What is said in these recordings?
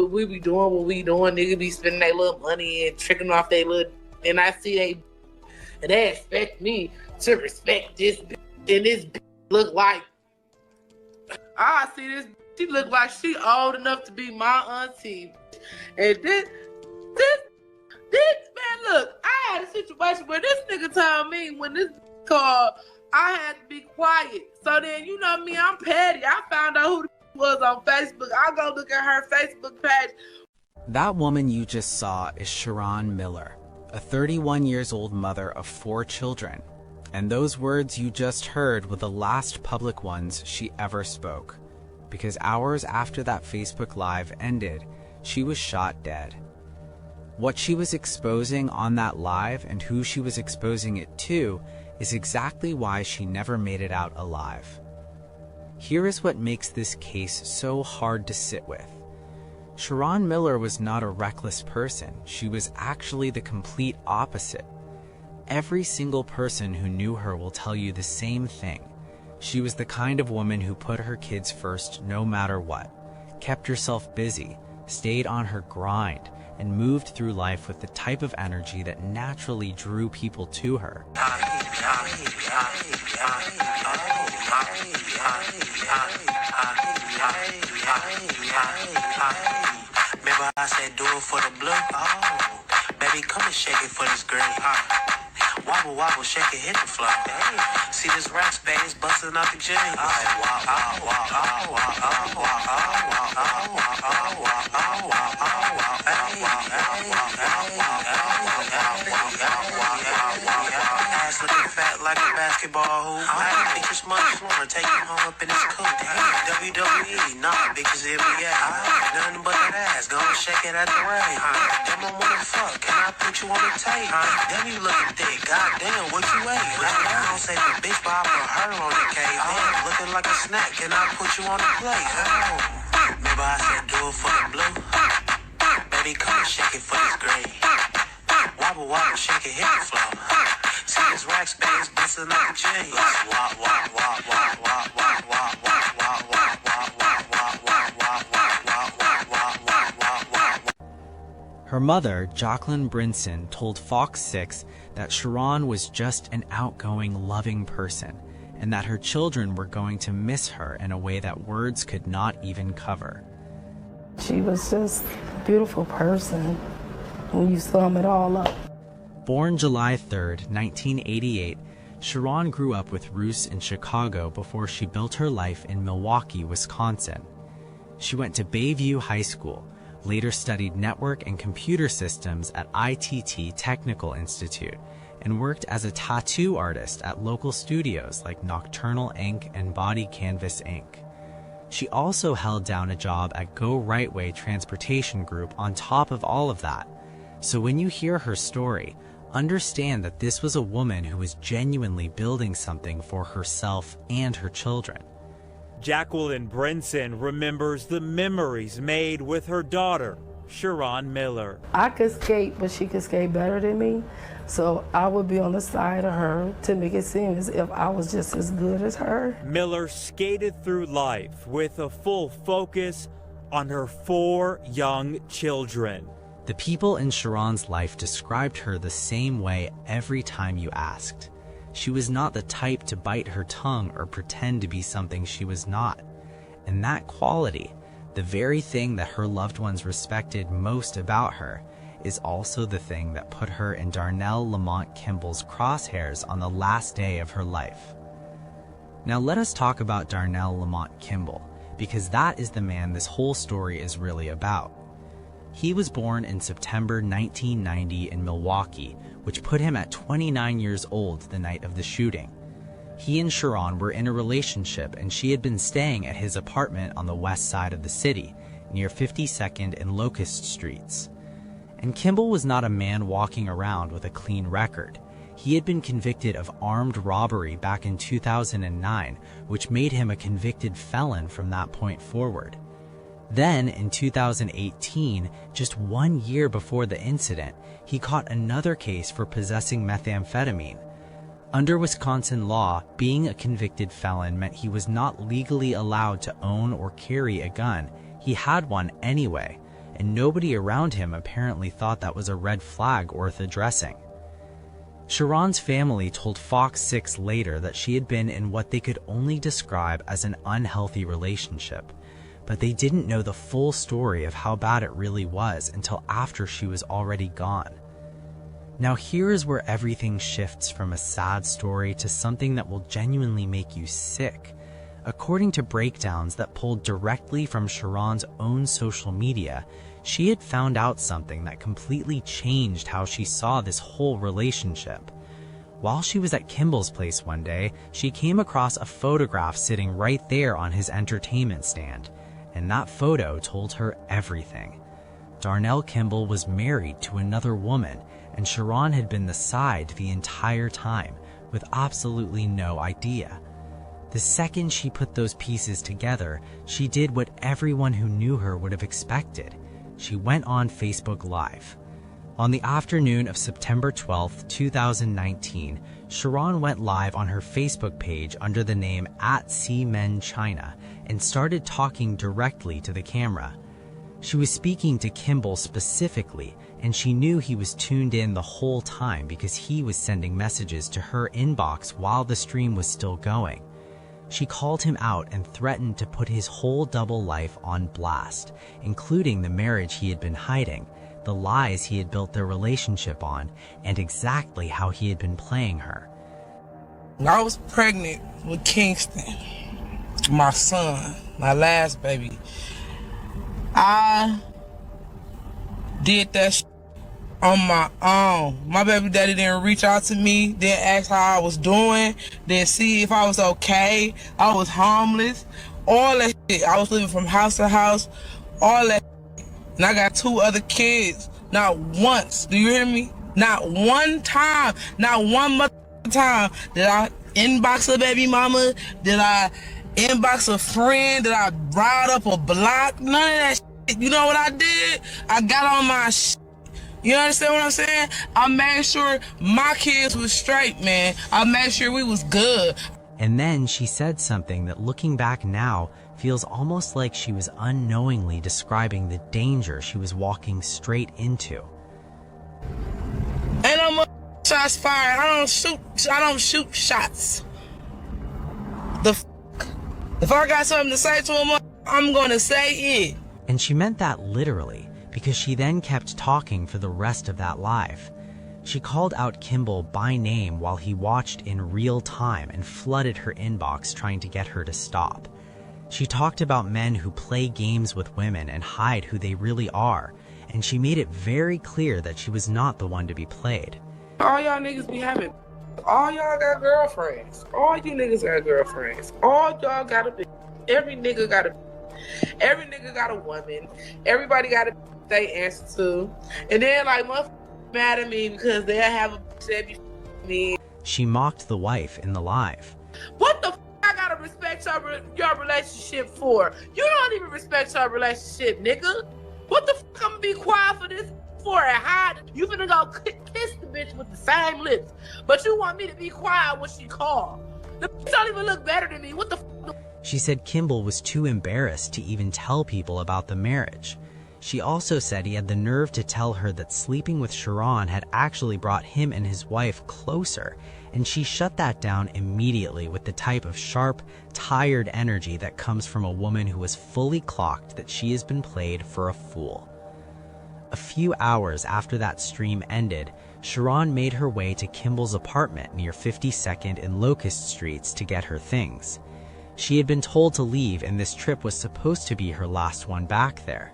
we be doing what we doing. Nigga be spending their little money and tricking off their little, and I see they expect me to respect this bitch, and this bitch look like, I see this, she look like she old enough to be my auntie. And this man, look, I had a situation where this nigga told me when this called, I had to be quiet. So then, you know me, I'm petty. I found out who the was on Facebook. I'll go look at her Facebook page. That woman you just saw is Chiron Miller, a 31 years old mother of 4 children. And those words you just heard were the last public ones she ever spoke. Because hours after that Facebook Live ended, she was shot dead. What she was exposing on that live and who she was exposing it to is exactly why she never made it out alive. Here is what makes this case so hard to sit with. Chiron Miller was not a reckless person. She was actually the complete opposite. Every single person who knew her will tell you the same thing. She was the kind of woman who put her kids first no matter what, kept herself busy, stayed on her grind, and moved through life with the type of energy that naturally drew people to her. Remember I said do it for the blue? Oh, baby, come and shake it for this green. Wobble, wobble, shake it, hit the floor. See this rap space busting out the jeans. Ass looking fat like a basketball hoop. I think this money's wanna take you home up in this coupe. WWE, nah, bitches NBA. Nothing but that ass, go and shake it at the rave. Damn, I wanna fuck, can I put you on the tape? Damn, you looking thick, goddamn, what you ate? I don't say the bitch, but I put her on the cake. Damn, looking like a snack, can I put you on the plate? Remember I said do it for the blue? Baby, come and shake it for this green. Wobble, wobble, shake it, hit the floor. See this rack space busting up the jeans. Wop, wop, wop, wop, wop, wop, wop, wop, wop, wop, wop, wop, wop, wop. Her mother, Jacqueline Brinson, told Fox 6 that Chiron was just an outgoing, loving person, and that her children were going to miss her in a way that words could not even cover. She was just a beautiful person when you sum it all up. Born July 3rd, 1988, Chiron grew up with Roos in Chicago before she built her life in Milwaukee, Wisconsin. She went to Bayview High School, later studied network and computer systems at ITT Technical Institute, and worked as a tattoo artist at local studios like Nocturnal Ink and Body Canvas Ink. She also held down a job at Go Right Way Transportation Group on top of all of that. So when you hear her story, understand that this was a woman who was genuinely building something for herself and her children. Jacqueline Brinson remembers the memories made with her daughter, Chiron Miller. I could skate, but she could skate better than me. So I would be on the side of her to make it seem as if I was just as good as her. Miller skated through life with a full focus on her 4 young children. The people in Chiron's life described her the same way every time you asked. She was not the type to bite her tongue or pretend to be something she was not. And that quality, the very thing that her loved ones respected most about her, is also the thing that put her in Darnell Lamont Kimball's crosshairs on the last day of her life. Now let us talk about Darnell Lamont Kimball, because that is the man this whole story is really about. He was born in September 1990 in Milwaukee, which put him at 29 years old the night of the shooting. He and Chiron were in a relationship, and she had been staying at his apartment on the west side of the city, near 52nd and Locust Streets. And Kimball was not a man walking around with a clean record. He had been convicted of armed robbery back in 2009, which made him a convicted felon from that point forward. Then, in 2018, just 1 year before the incident, he caught another case for possessing methamphetamine. Under Wisconsin law, being a convicted felon meant he was not legally allowed to own or carry a gun. He had one anyway, and nobody around him apparently thought that was a red flag worth addressing. Chiron's family told Fox 6 later that she had been in what they could only describe as an unhealthy relationship, but they didn't know the full story of how bad it really was until after she was already gone. Now here is where everything shifts from a sad story to something that will genuinely make you sick. According to breakdowns that pulled directly from Chiron's own social media, she had found out something that completely changed how she saw this whole relationship. While she was at Kimball's place one day, she came across a photograph sitting right there on his entertainment stand, and that photo told her everything. Darnell Kimball was married to another woman, and Chiron had been the side the entire time, with absolutely no idea. The second she put those pieces together, she did what everyone who knew her would have expected. She went on Facebook Live. On the afternoon of September 12, 2019, Chiron went live on her Facebook page under the name @CMenChina and started talking directly to the camera. She was speaking to Kimball specifically, and she knew he was tuned in the whole time because he was sending messages to her inbox while the stream was still going. She called him out and threatened to put his whole double life on blast, including the marriage he had been hiding, the lies he had built their relationship on, and exactly how he had been playing her. I was pregnant with Kingston, my son, my last baby. I did that on my own. My baby daddy didn't reach out to me, didn't ask how I was doing, didn't see if I was okay. I was homeless, all that shit. I was living from house to house, all that shit. And I got 2 other kids. Not once, do you hear me? Not one time, not one time did I inbox a baby mama, did I inbox a friend, did I ride up a block, none of that shit. You know what I did? I got on my shit. You understand what I'm saying? I made sure my kids was straight, man. I made sure we was good. And then she said something that, looking back now, feels almost like she was unknowingly describing the danger she was walking straight into. Ain't no more shots fired. I don't shoot shots. If I got something to say to him, I'm gonna say it. And she meant that literally, because she then kept talking for the rest of that live. She called out Kimball by name while he watched in real time and flooded her inbox trying to get her to stop. She talked about men who play games with women and hide who they really are, and she made it very clear that she was not the one to be played. All y'all niggas be having, all y'all got girlfriends. All you niggas got girlfriends. All y'all got a bitch. Every nigga got a woman. Everybody got a they answer to. And then like motherfuckers mad at me because they have a bitch that be me. She mocked the wife in the live. What the I gotta respect your relationship for? You don't even respect your relationship, nigga. What the fuck I'm gonna be quiet for this for and hide? You finna go kiss the bitch with the same lips, but you want me to be quiet when she call. The bitch don't even look better than me. What the fuck? She said Kimball was too embarrassed to even tell people about the marriage. She also said he had the nerve to tell her that sleeping with Chiron had actually brought him and his wife closer, and she shut that down immediately with the type of sharp, tired energy that comes from a woman who has fully clocked that she has been played for a fool. A few hours after that stream ended, Chiron made her way to Kimball's apartment near 52nd and Locust Streets to get her things. She had been told to leave, and this trip was supposed to be her last one back there.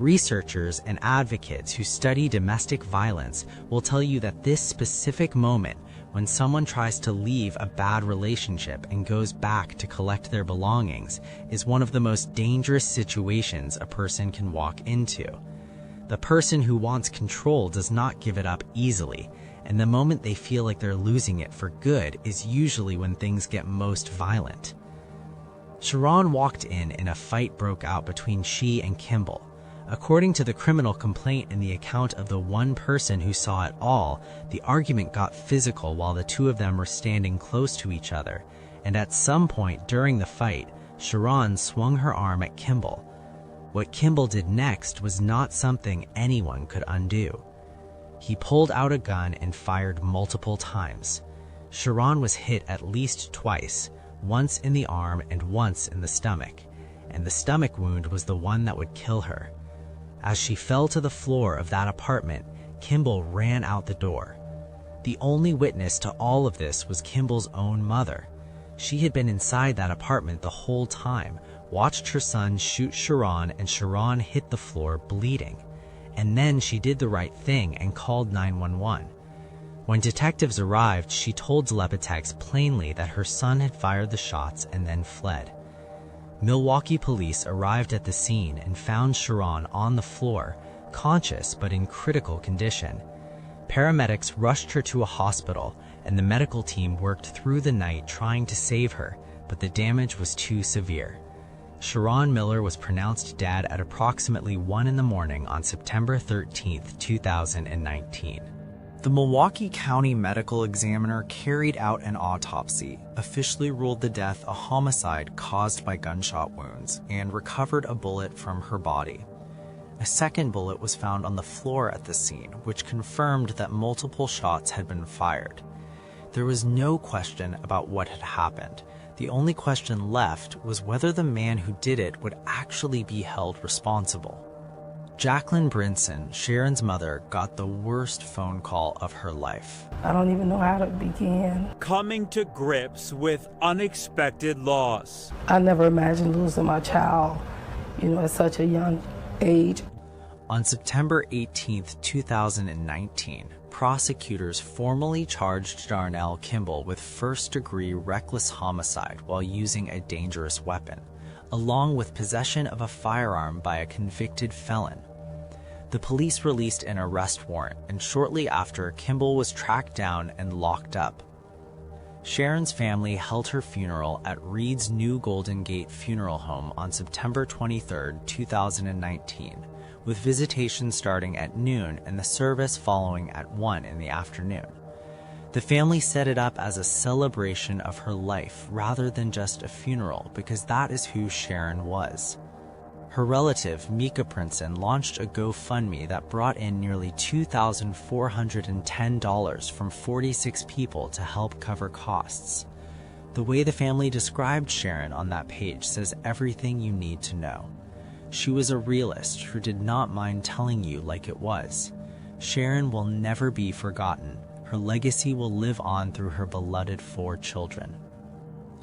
Researchers and advocates who study domestic violence will tell you that this specific moment, when someone tries to leave a bad relationship and goes back to collect their belongings, is one of the most dangerous situations a person can walk into. The person who wants control does not give it up easily, and the moment they feel like they're losing it for good is usually when things get most violent. Chiron walked in and a fight broke out between she and Kimball. According to the criminal complaint and the account of the one person who saw it all, the argument got physical while the two of them were standing close to each other, and at some point during the fight, Chiron swung her arm at Kimball. What Kimball did next was not something anyone could undo. He pulled out a gun and fired multiple times. Chiron was hit at least twice, once in the arm and once in the stomach, and the stomach wound was the one that would kill her. As she fell to the floor of that apartment, Kimball ran out the door. The only witness to all of this was Kimball's own mother. She had been inside that apartment the whole time, watched her son shoot Chiron, and Chiron hit the floor bleeding. And then she did the right thing and called 911. When detectives arrived, she told Telepatex plainly that her son had fired the shots and then fled. Milwaukee police arrived at the scene and found Chiron on the floor, conscious but in critical condition. Paramedics rushed her to a hospital, and the medical team worked through the night trying to save her, but the damage was too severe. Chiron Miller was pronounced dead at approximately 1 a.m. on September 13, 2019. The Milwaukee County Medical Examiner carried out an autopsy, officially ruled the death a homicide caused by gunshot wounds, and recovered a bullet from her body. A second bullet was found on the floor at the scene, which confirmed that multiple shots had been fired. There was no question about what had happened. The only question left was whether the man who did it would actually be held responsible. Jacqueline Brinson, Sharon's mother, got the worst phone call of her life. I don't even know how to begin. Coming to grips with unexpected loss. I never imagined losing my child, at such a young age. On September 18, 2019, prosecutors formally charged Darnell Kimball with first-degree reckless homicide while using a dangerous weapon, along with possession of a firearm by a convicted felon. The police released an arrest warrant, and shortly after, Kimball was tracked down and locked up. Sharon's family held her funeral at Reed's New Golden Gate Funeral Home on September 23, 2019, with visitation starting at noon and the service following at 1 in the afternoon. The family set it up as a celebration of her life rather than just a funeral, because that is who Sharon was. Her relative, Mika Princeton, launched a GoFundMe that brought in nearly $2,410 from 46 people to help cover costs. The way the family described Sharon on that page says everything you need to know. She was a realist who did not mind telling you like it was. Sharon will never be forgotten. Her legacy will live on through her beloved 4 children.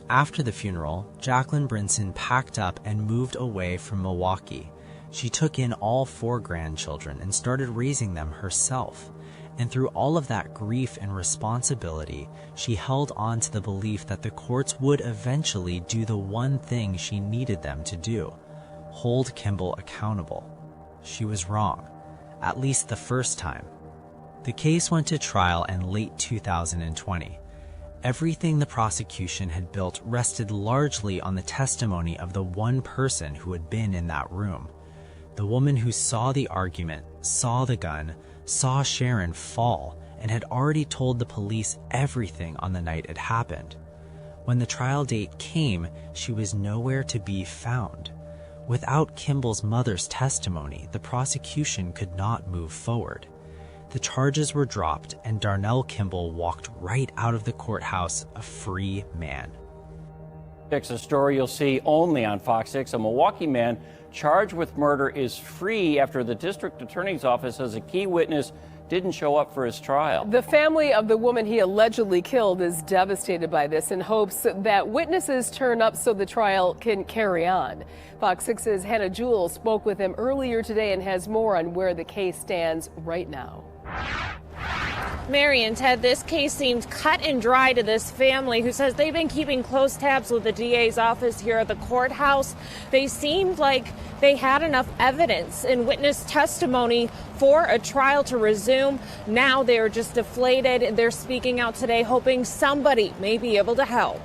After the funeral, Jacqueline Brinson packed up and moved away from Milwaukee. She took in all 4 grandchildren and started raising them herself. And through all of that grief and responsibility, she held on to the belief that the courts would eventually do the one thing she needed them to do: hold Kimball accountable. She was wrong, at least the first time. The case went to trial in late 2020. Everything the prosecution had built rested largely on the testimony of the one person who had been in that room. The woman who saw the argument, saw the gun, saw Sharon fall, and had already told the police everything on the night it happened. When the trial date came, she was nowhere to be found. Without Kimball's mother's testimony, the prosecution could not move forward. The charges were dropped, and Darnell Kimball walked right out of the courthouse a free man. A story you'll see only on Fox 6. A Milwaukee man charged with murder is free after the district attorney's office says a key witness didn't show up for his trial. The family of the woman he allegedly killed is devastated by this and hopes that witnesses turn up so the trial can carry on. Fox 6's Hannah Jewell spoke with him earlier today and has more on where the case stands right now. Mary and Ted, this case seems cut and dry to this family who says they've been keeping close tabs with the DA's office here at the courthouse. They seemed like they had enough evidence and witness testimony for a trial to resume. Now they're just deflated. They're speaking out today, hoping somebody may be able to help.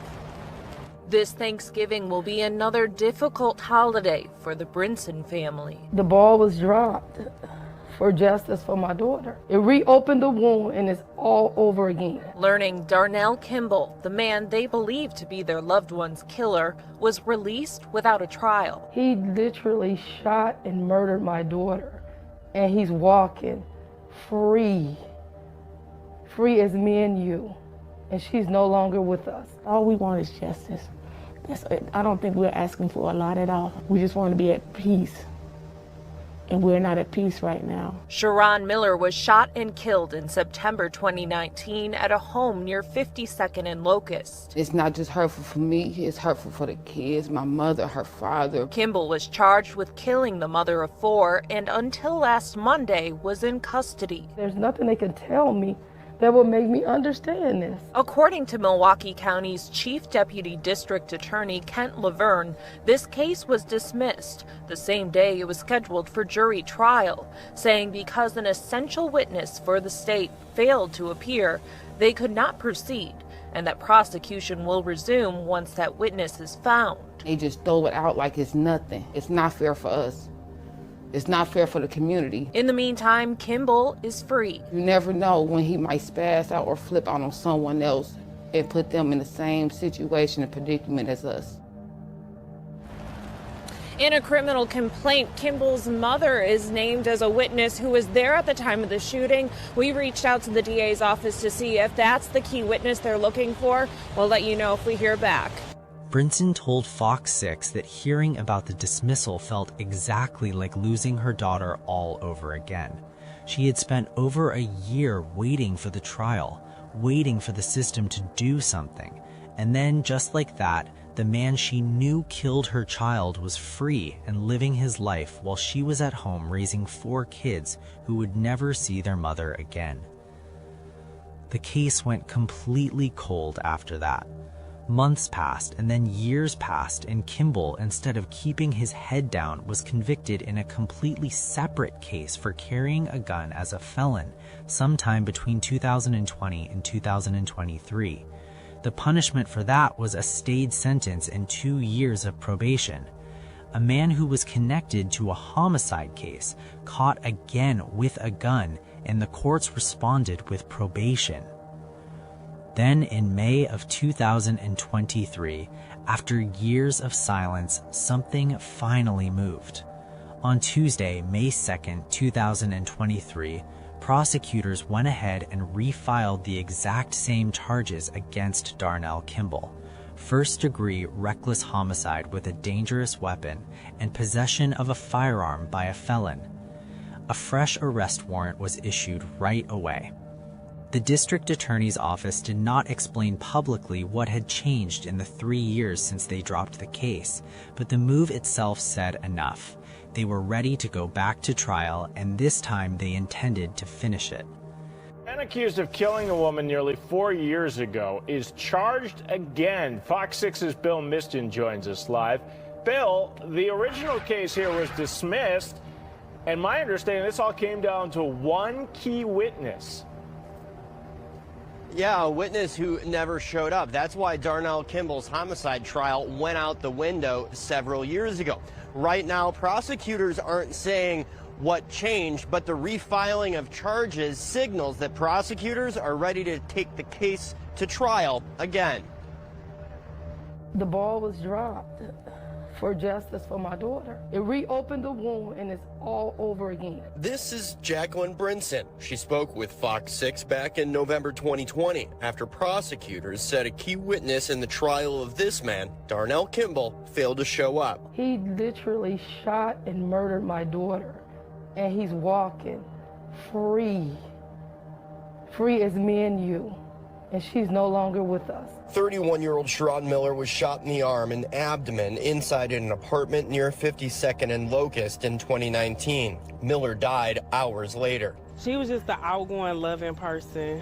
This Thanksgiving will be another difficult holiday for the Brinson family. The ball was dropped for justice for my daughter. It reopened the wound and it's all over again. Learning Darnell Kimball, the man they believe to be their loved one's killer, was released without a trial. He literally shot and murdered my daughter, and he's walking free as me and you, and she's no longer with us. All we want is justice. I don't think we're asking for a lot at all. We just want to be at peace. And we're not at peace right now. Chiron Miller was shot and killed in September 2019 at a home near 52nd and Locust. It's not just hurtful for me, it's hurtful for the kids, my mother, her father. Kimball was charged with killing the mother of 4 and until last Monday was in custody. There's nothing they can tell me that will make me understand this. According to Milwaukee County's Chief Deputy District Attorney Kent Laverne, this case was dismissed the same day it was scheduled for jury trial, saying because an essential witness for the state failed to appear, they could not proceed, and that prosecution will resume once that witness is found. They just throw it out like it's nothing. It's not fair for us. It's not fair for the community. In the meantime, Kimball is free. You never know when he might spaz out or flip out on someone else and put them in the same situation and predicament as us. In a criminal complaint, Kimball's mother is named as a witness who was there at the time of the shooting. We reached out to the DA's office to see if that's the key witness they're looking for. We'll let you know if we hear back. Brinson told Fox 6 that hearing about the dismissal felt exactly like losing her daughter all over again. She had spent over a year waiting for the trial, waiting for the system to do something. And then, just like that, the man she knew killed her child was free and living his life while she was at home raising 4 kids who would never see their mother again. The case went completely cold after that. Months passed and then years passed, and Kimball, instead of keeping his head down, was convicted in a completely separate case for carrying a gun as a felon sometime between 2020 and 2023. The punishment for that was a stayed sentence and 2 years of probation. A man who was connected to a homicide case caught again with a gun, and the courts responded with probation. Then in May of 2023, after years of silence, something finally moved. On Tuesday, May 2nd, 2023, prosecutors went ahead and refiled the exact same charges against Darnell Kimball: first-degree reckless homicide with a dangerous weapon and possession of a firearm by a felon. A fresh arrest warrant was issued right away. The district attorney's office did not explain publicly what had changed in the 3 years since they dropped the case, but the move itself said enough. They were ready to go back to trial, and this time they intended to finish it. A man accused of killing a woman nearly 4 years ago is charged again. Fox 6's Bill Miston joins us live. Bill, the original case here was dismissed, and my understanding, this all came down to one key witness. Yeah, a witness who never showed up. That's why Darnell Kimball's homicide trial went out the window several years ago. Right now, prosecutors aren't saying what changed, but the refiling of charges signals that prosecutors are ready to take the case to trial again. The ball was dropped for justice for my daughter. It reopened the wound and it's all over again. This is Jacqueline Brinson. She spoke with Fox 6 back in November 2020 after prosecutors said a key witness in the trial of this man, Darnell Kimball, failed to show up. He literally shot and murdered my daughter, and he's walking free as me and you, and she's no longer with us. 31-year-old Chiron Miller was shot in the arm and abdomen inside an apartment near 52nd and Locust in 2019. Miller died hours later. She was just an outgoing, loving person,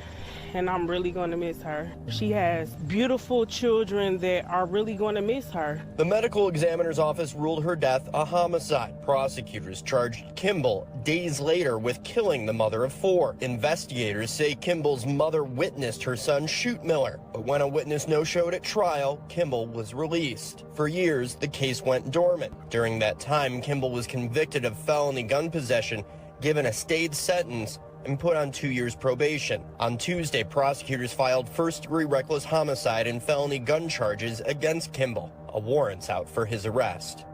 and I'm really going to miss her. She has beautiful children that are really going to miss her. The medical examiner's office ruled her death a homicide. Prosecutors charged Kimball days later with killing the mother of 4. Investigators say Kimball's mother witnessed her son shoot Miller, but when a witness no-showed at trial, Kimball was released. For years, the case went dormant. During that time, Kimball was convicted of felony gun possession, given a stayed sentence, and put on 2 years probation. On Tuesday, prosecutors filed first-degree reckless homicide and felony gun charges against Kimball. A warrant's out for his arrest.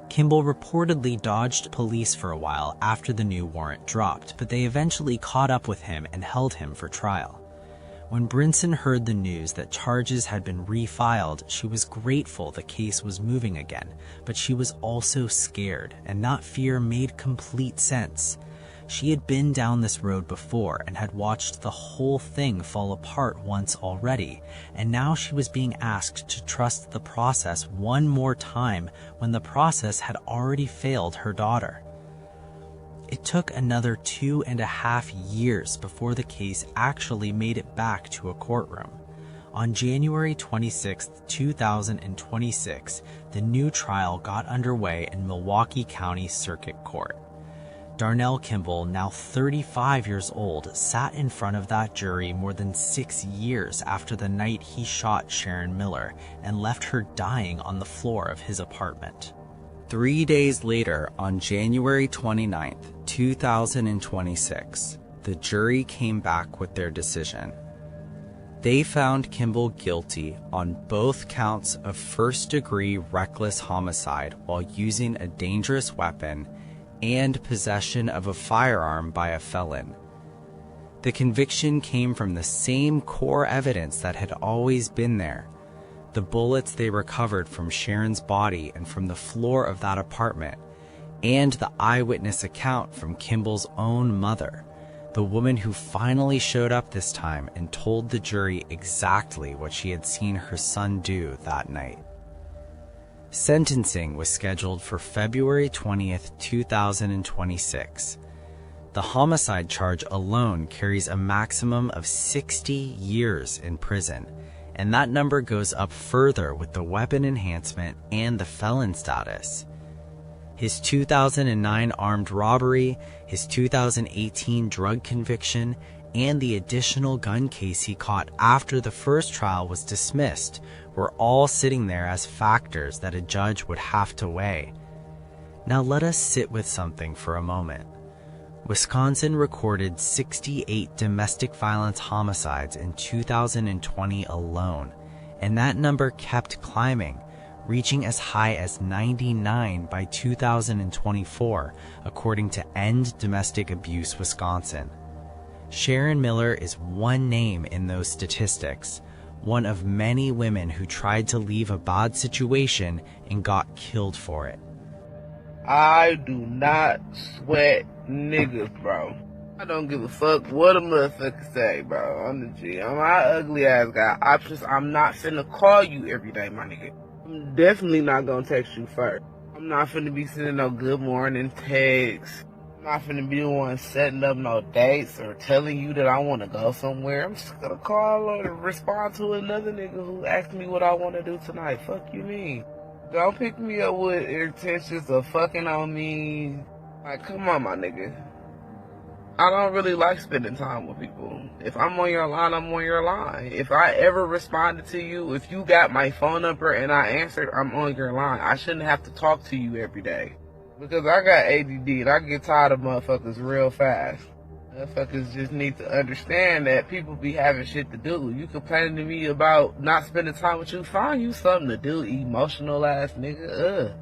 Kimball reportedly dodged police for a while after the new warrant dropped, but they eventually caught up with him and held him for trial. When Brinson heard the news that charges had been refiled, she was grateful the case was moving again, but she was also scared, and that fear made complete sense. She had been down this road before and had watched the whole thing fall apart once already, and now she was being asked to trust the process one more time when the process had already failed her daughter. It took another 2.5 years before the case actually made it back to a courtroom. On January 26, 2026, the new trial got underway in Milwaukee County Circuit Court. Darnell Kimball, now 35 years old, sat in front of that jury more than 6 years after the night he shot Sharon Miller and left her dying on the floor of his apartment. 3 days later, on January 29, 2026, the jury came back with their decision. They found Kimball guilty on both counts of first-degree reckless homicide while using a dangerous weapon and possession of a firearm by a felon. The conviction came from the same core evidence that had always been there: the bullets they recovered from Sharon's body and from the floor of that apartment, and the eyewitness account from Kimball's own mother, the woman who finally showed up this time and told the jury exactly what she had seen her son do that night. Sentencing was scheduled for February 20th, 2026. The homicide charge alone carries a maximum of 60 years in prison, and that number goes up further with the weapon enhancement and the felon status. His 2009 armed robbery, his 2018 drug conviction, and the additional gun case he caught after the first trial was dismissed were all sitting there as factors that a judge would have to weigh. Now let us sit with something for a moment. Wisconsin recorded 68 domestic violence homicides in 2020 alone, and that number kept climbing, reaching as high as 99 by 2024, according to End Domestic Abuse Wisconsin. Sharon Miller is one name in those statistics, one of many women who tried to leave a bad situation and got killed for it. I do not sweat niggas, bro. I don't give a fuck what a motherfucker say, bro. On the G. I'm my ugly ass guy. I'm not finna call you every day, my nigga. I'm definitely not gonna text you first. I'm not finna be sending no good morning texts. I'm not finna be the one setting up no dates or telling you that I wanna go somewhere. I'm just gonna call or respond to another nigga who asked me what I wanna do tonight. Fuck you mean? Don't pick me up with intentions of fucking on me. Like, come on, my nigga. I don't really like spending time with people. If I'm on your line, I'm on your line. If I ever responded to you, if you got my phone number and I answered, I'm on your line. I shouldn't have to talk to you every day. Because I got ADD and I get tired of motherfuckers real fast. Motherfuckers just need to understand that people be having shit to do. You complaining to me about not spending time with you, find you something to do, emotional ass nigga.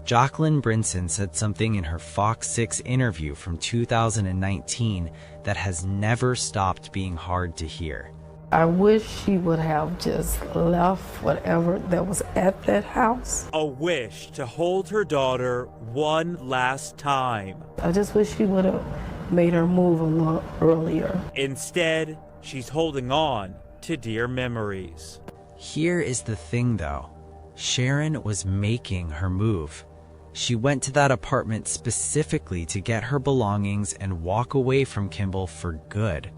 Jacqueline Brinson said something in her Fox 6 interview from 2019 that has never stopped being hard to hear. I wish she would have just left whatever that was at that house. A wish to hold her daughter one last time. I just wish she would have made her move a lot earlier. Instead, she's holding on to dear memories. Here is the thing though. Sharon was making her move. She went to that apartment specifically to get her belongings and walk away from Kimball for good.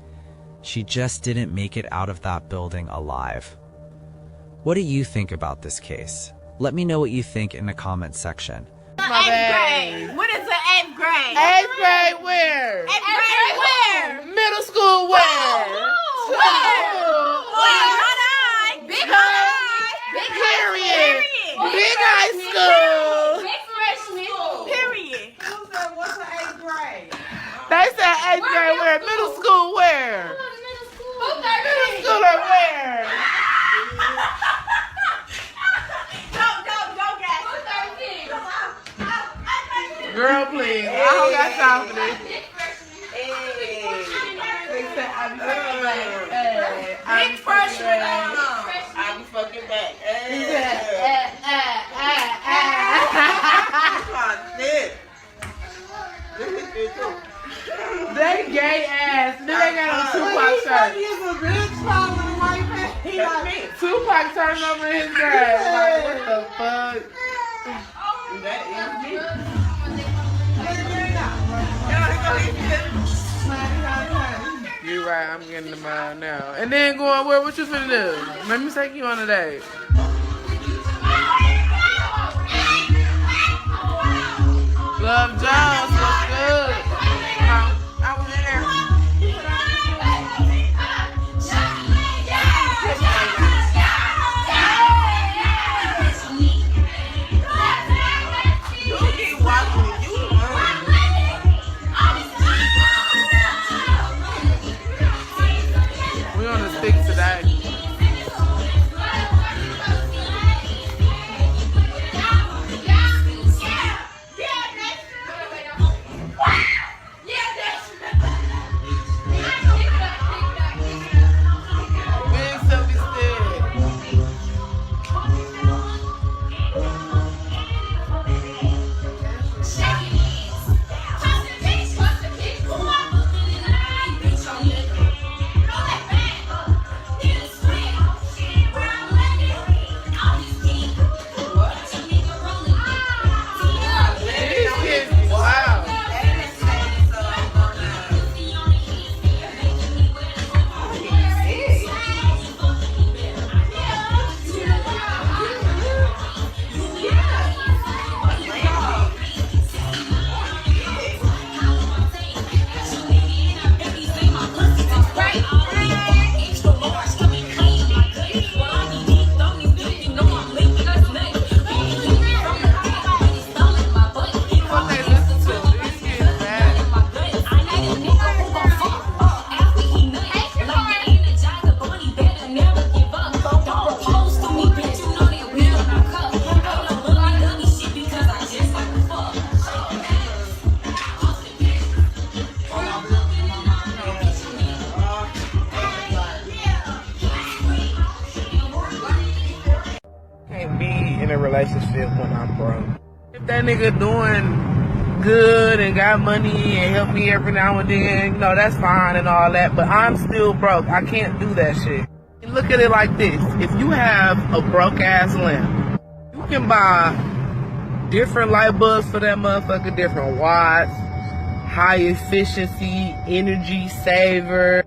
She just didn't make it out of that building alive. What do you think about this case? Let me know what you think in the comments section. Eighth grade. What is the 8th grade? 8th grade where? 8th grade where? Middle school where? Where? Big high. Big Period. Big high school. Big freshman. Period. Who said what's the 8th grade? 8th grade where? Middle school where? Middle school or where? Girl, please. I don't got time for this. Big pressure going on. I be fucking back. They gay ass. Then they got on Tupac shirt. He's a bitch following white man. He like Tupac turning over in his grass. Like, what the fuck? That is me. You right, I'm getting them out now. And then going where? What you finna do? Let me take you on a date. Love Jones, what's good? I was in there. You keep watching it, you we on the stick today. Relationship when I'm broke. If that nigga doing good and got money and help me every now and then, you know, that's fine and all that, but I'm still broke. I can't do that shit. And look at it like this. If you have a broke ass lamp, you can buy different light bulbs for that motherfucker, different watts, high efficiency, energy saver.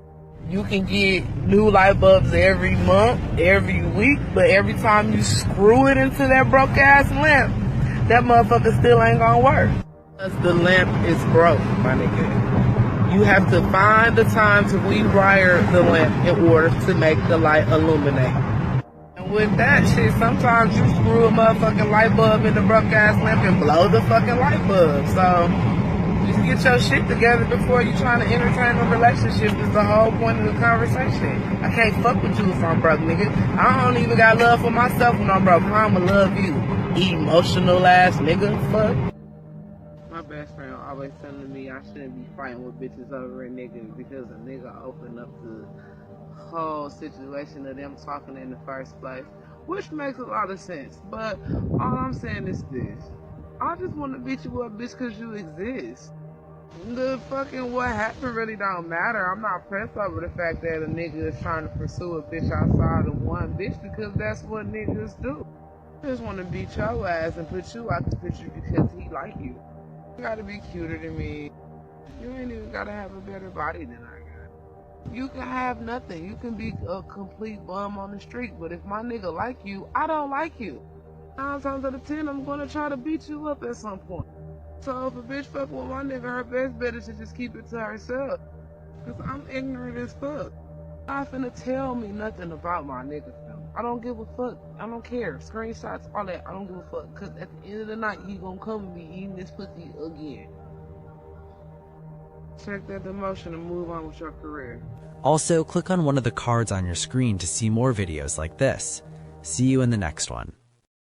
You can get new light bulbs every month, every week, but every time you screw it into that broke ass lamp, that motherfucker still ain't gonna work. Because the lamp is broke, my nigga. You have to find the time to rewire the lamp in order to make the light illuminate. And with that shit, sometimes you screw a motherfucking light bulb in the broke ass lamp and blow the fucking light bulb. So just get your shit together before you trying to entertain a relationship is the whole point of the conversation. I can't fuck with you if I'm broke, nigga. I don't even got love for myself when I'm broke. I'ma love you, emotional ass nigga. Fuck. My best friend always telling me I shouldn't be fighting with bitches over a nigga because a nigga opened up the whole situation of them talking in the first place, which makes a lot of sense. But all I'm saying is this. I just want to beat you up, bitch, because you exist. The fucking what happened really don't matter. I'm not pressed over the fact that a nigga is trying to pursue a bitch outside of one bitch because that's what niggas do. I just want to beat your ass and put you out the picture because he like you. You gotta be cuter than me. You ain't even gotta have a better body than I got. You can have nothing. You can be a complete bum on the street, but if my nigga like you, I don't like you. 9 times out of 10, I'm gonna try to beat you up at some point. So if a bitch fuck with my nigga, her best bet is to just keep it to herself. Cause I'm ignorant as fuck. Not finna tell me nothing about my nigga, fam. I don't give a fuck. I don't care. Screenshots, all that. I don't give a fuck. Cause at the end of the night, he gonna come and be eating this pussy again. take that demotion and move on with your career. Also, click on one of the cards on your screen to see more videos like this. See you in the next one.